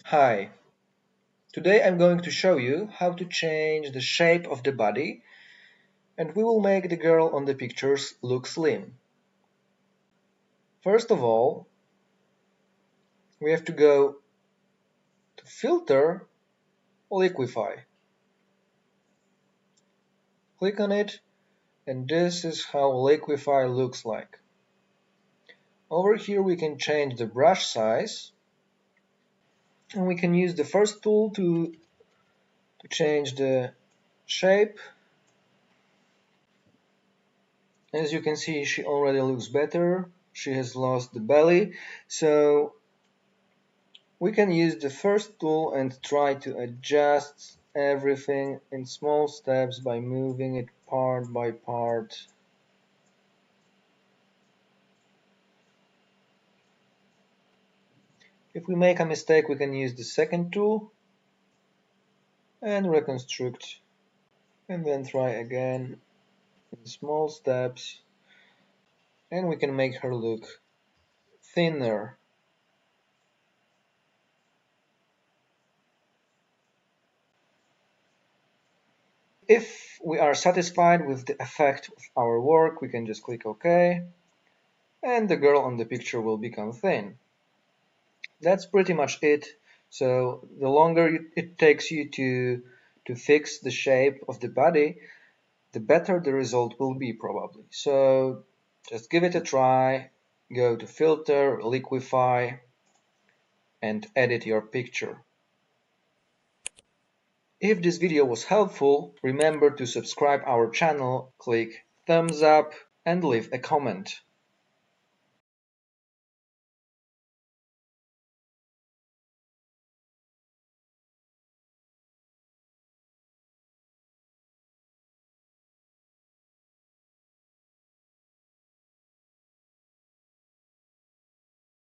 Hi, today I'm going to show you how to change the shape of the body, and we will make the girl on the pictures look slim. First of all, we have to go to Filter, Liquify. Click on it, and this is how Liquify looks like. Over here we can change the brush size, and we can use the first tool to change the shape. As you can see, she already looks better. She has lost the belly, so we can use the first tool and try to adjust everything in small steps by moving it part by part. If we make a mistake, we can use the second tool and reconstruct, and then try again in small steps, and we can make her look thinner. If we are satisfied with the effect of our work, we can just click OK, and the girl on the picture will become thin. That's pretty much it. So the longer it takes you to fix the shape of the body, the better the result will be probably. So just give it a try, go to Filter, Liquify, and edit your picture. If this video was helpful, remember to subscribe our channel, click thumbs up, and leave a comment.